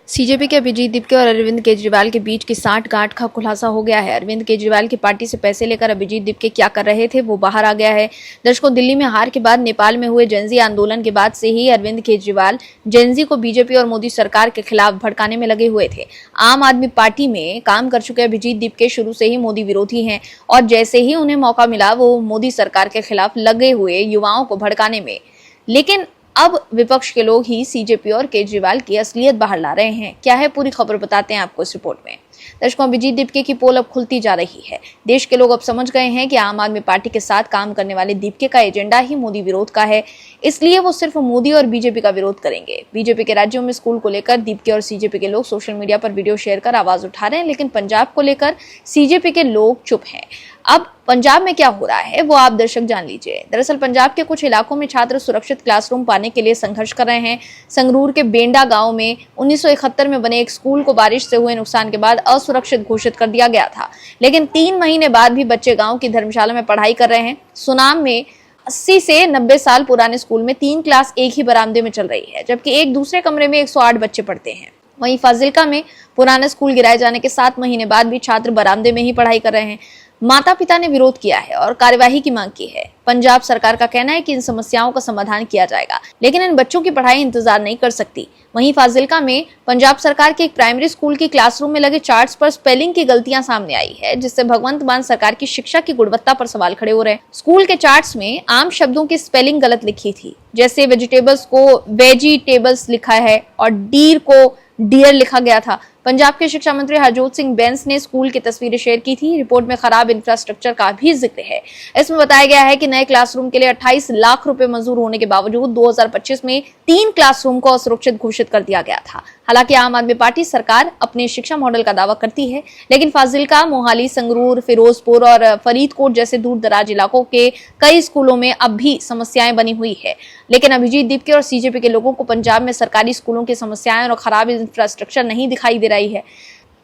CJP के अभिजीत दीपके और अरविंद केजरीवाल के बीच की सांठ-गांठ का खुलासा हो गया है। अरविंद केजरीवाल की पार्टी से पैसे लेकर अभिजीत दीपके क्या कर रहे थे वो बाहर आ गया है। दर्शकों, दिल्ली में हार के बाद नेपाल में हुए जेनजी आंदोलन के बाद से ही अरविंद केजरीवाल जेनजी को बीजेपी और मोदी सरकार के खिलाफ भड़काने में लगे हुए थे। आम आदमी पार्टी में काम कर चुके अभिजीत दीपके शुरू से ही मोदी विरोधी हैं और जैसे ही उन्हें मौका मिला वो मोदी सरकार के खिलाफ लगे हुए युवाओं को भड़काने में। लेकिन अब विपक्ष के लोग ही सीजेपी और केजरीवाल की असलियत बाहर ला रहे हैं। क्या है पूरी खबर, बताते हैं आपको इस रिपोर्ट में। दर्शकों, अभिजीत दीपके की पोल अब खुलती जा रही है। देश के लोग अब समझ गए हैं कि आम आदमी पार्टी के साथ काम करने वाले दीपके का एजेंडा ही मोदी विरोध का है, इसलिए वो सिर्फ मोदी और बीजेपी का विरोध करेंगे। बीजेपी के राज्यों में स्कूल को लेकर दीपके और सीजेपी के लोग सोशल मीडिया पर वीडियो शेयर कर आवाज उठा रहे हैं, लेकिन पंजाब को लेकर सीजेपी के लोग चुप हैं। अब पंजाब में क्या हो रहा है वो आप दर्शक जान लीजिए। दरअसल पंजाब के कुछ इलाकों में छात्र सुरक्षित क्लासरूम पाने के लिए संघर्ष कर रहे हैं। संगरूर के बेंडा गांव में 1971 में बने एक स्कूल को बारिश से हुए नुकसान के बाद असुरक्षित घोषित कर दिया गया था, लेकिन 3 महीने बाद भी बच्चे गांव की धर्मशाला में पढ़ाई कर रहे हैं। सुनाम में 80 से 90 साल पुराने स्कूल में 3 क्लास एक ही बरामदे में चल रही है, जबकि एक दूसरे कमरे में 108 बच्चे पढ़ते हैं। वहीं फाजिल्का में पुराना स्कूल गिराए जाने के 7 महीने बाद भी छात्र बरामदे में ही पढ़ाई कर रहे हैं। माता पिता ने विरोध किया है और कार्यवाही की मांग की है। पंजाब सरकार का कहना है कि इन समस्याओं का समाधान किया जाएगा, लेकिन इन बच्चों की पढ़ाई इंतजार नहीं कर सकती। वहीं फाजिल्का में पंजाब सरकार के एक प्राइमरी स्कूल की क्लासरूम में लगे चार्ट्स पर स्पेलिंग की गलतियां सामने आई है, जिससे भगवंत मान सरकार की शिक्षा की गुणवत्ता पर सवाल खड़े हो रहे हैं। स्कूल के चार्ट्स में आम शब्दों की स्पेलिंग गलत लिखी थी, जैसे वेजिटेबल्स को वेजिटेबल्स लिखा है और डीर को डियर लिखा गया था। पंजाब के शिक्षा मंत्री हरजोत सिंह बैंस ने स्कूल की तस्वीरें शेयर की थी। रिपोर्ट में खराब इंफ्रास्ट्रक्चर का भी जिक्र है। इसमें बताया गया है कि नए क्लासरूम के लिए 28 लाख रुपए मंजूर होने के बावजूद 2025 में 3 क्लासरूम को असुरक्षित घोषित कर दिया गया था। हालांकि आम आदमी पार्टी सरकार अपने शिक्षा मॉडल का दावा करती है, लेकिन फाजिल्का, मोहाली, संगरूर, फिरोजपुर और फरीदकोट जैसे दूर दराज इलाकों के कई स्कूलों में अब भी समस्याएं बनी हुई है। लेकिन अभिजीत दीपके और सीजेपी के लोगों को पंजाब में सरकारी स्कूलों की समस्याएं और खराब इंफ्रास्ट्रक्चर नहीं दिखाई दे रही है।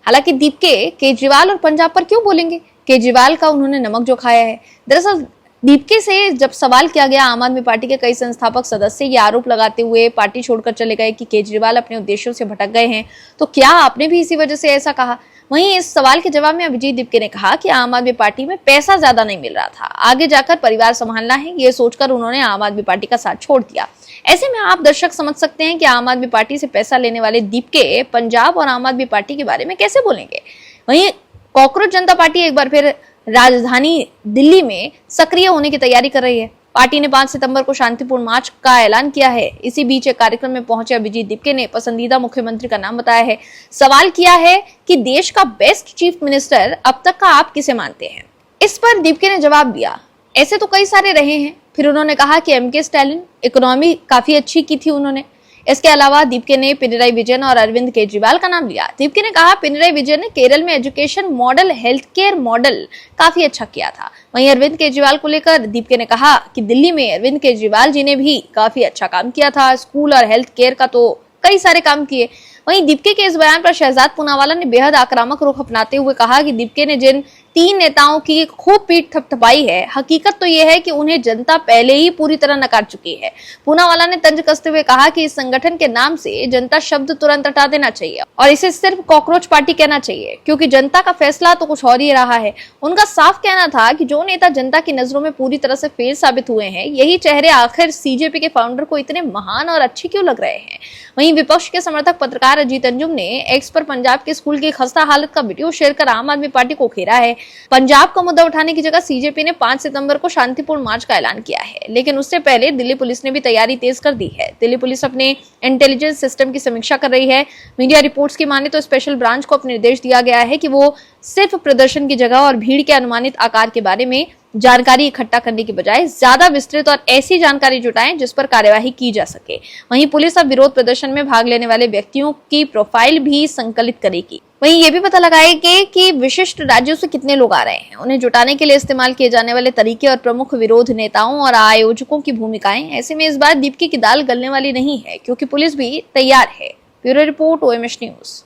हालांकि दीपके केजरीवाल और पंजाब पर क्यों बोलेंगे? केजरीवाल का उन्होंने नमक जो खाया है। दरअसल दीपके से जब सवाल किया गया, आम आदमी पार्टी के कई संस्थापक सदस्य ये आरोप लगाते हुए पार्टी छोड़कर चले गए कि केजरीवाल अपने उद्देश्यों से भटक गए हैं, तो क्या आपने भी इसी वजह से ऐसा कहा? वहीं इस सवाल के जवाब में अभिजीत दीपके ने कहा कि आम आदमी पार्टी में पैसा ज्यादा नहीं मिल रहा था, आगे जाकर परिवार संभालना है, ये सोचकर उन्होंने आम आदमी पार्टी का साथ छोड़ दिया। ऐसे में आप दर्शक समझ सकते हैं कि आम आदमी पार्टी से पैसा लेने वाले दीपके पंजाब और आम आदमी पार्टी के बारे में कैसे बोलेंगे। वहीं कॉकरोच जनता पार्टी एक बार फिर राजधानी दिल्ली में सक्रिय होने की तैयारी कर रही है। पार्टी ने 5 सितंबर को शांतिपूर्ण मार्च का ऐलान किया है। इसी बीच एक कार्यक्रम में पहुंचे अभिजीत दीपके ने पसंदीदा मुख्यमंत्री का नाम बताया है। सवाल किया है कि देश का बेस्ट चीफ मिनिस्टर अब तक का आप किसे मानते हैं? इस पर दीपके ने जवाब दिया, ऐसे तो कई सारे रहे हैं। फिर उन्होंने कहा कि एमके स्टालिन, इकोनॉमी काफी अच्छी की थी उन्होंने। इसके अलावा दीपके ने पिनराई विजयन और अरविंद केजरीवाल का नाम लिया। दीपके ने कहा पिनराई विजयन ने केरल में education model, health care model काफी अच्छा किया था। वहीं अरविंद केजरीवाल को लेकर दीपके ने कहा कि दिल्ली में अरविंद केजरीवाल जी ने भी काफी अच्छा काम किया था, स्कूल और हेल्थ केयर का तो कई सारे काम किए। वहीं दीपके के इस बयान पर शहजाद पूनावाला ने बेहद आक्रामक रुख अपनाते हुए कहा कि दीपके ने जिन 3 नेताओं की खूब पीठ थपथपाई है, हकीकत तो यह है कि उन्हें जनता पहले ही पूरी तरह नकार चुकी है। पूनावाला ने तंज कसते हुए कहा कि इस संगठन के नाम से जनता शब्द तुरंत हटा देना चाहिए और इसे सिर्फ कॉकरोच पार्टी कहना चाहिए, क्योंकि जनता का फैसला तो कुछ और ही रहा है। उनका साफ कहना था कि जो नेता जनता की नजरों में पूरी तरह से फेल साबित हुए हैं, यही चेहरे आखिर सीजेपी के फाउंडर को इतने महान और अच्छे क्यों लग रहे हैं। वहीं विपक्ष के समर्थक पत्रकार अजीत अंजुम ने एक्स पर पंजाब के स्कूल की खस्ता हालत का वीडियो शेयर कर आम आदमी पार्टी को घेरा है। पंजाब का मुद्दा उठाने की जगह सीजेपी ने 5 सितंबर को शांतिपूर्ण मार्च का ऐलान किया है, लेकिन उससे पहले दिल्ली पुलिस ने भी तैयारी तेज कर दी है। दिल्ली पुलिस अपने इंटेलिजेंस सिस्टम की समीक्षा कर रही है। मीडिया रिपोर्ट्स की माने तो स्पेशल ब्रांच को अपने निर्देश दिया गया है कि वो सिर्फ प्रदर्शन की जगह और भीड़ के अनुमानित आकार के बारे में जानकारी इकट्ठा करने की बजाय ज्यादा विस्तृत और ऐसी जानकारी जुटाएं जिस पर कार्यवाही की जा सके। वहीं पुलिस अब विरोध प्रदर्शन में भाग लेने वाले व्यक्तियों की प्रोफाइल भी संकलित करेगी। वहीं ये भी पता लगाएगी कि विशिष्ट राज्यों से कितने लोग आ रहे हैं, उन्हें जुटाने के लिए इस्तेमाल किए जाने वाले तरीके और प्रमुख विरोध नेताओं और आयोजकों की भूमिकाएं। ऐसे में इस बार दीपके की दाल गलने वाली नहीं है, क्योंकि पुलिस भी तैयार है। Bureau report, OMS news.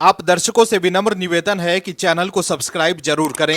आप दर्शकों से विनम्र निवेदन है कि चैनल को सब्सक्राइब जरूर करें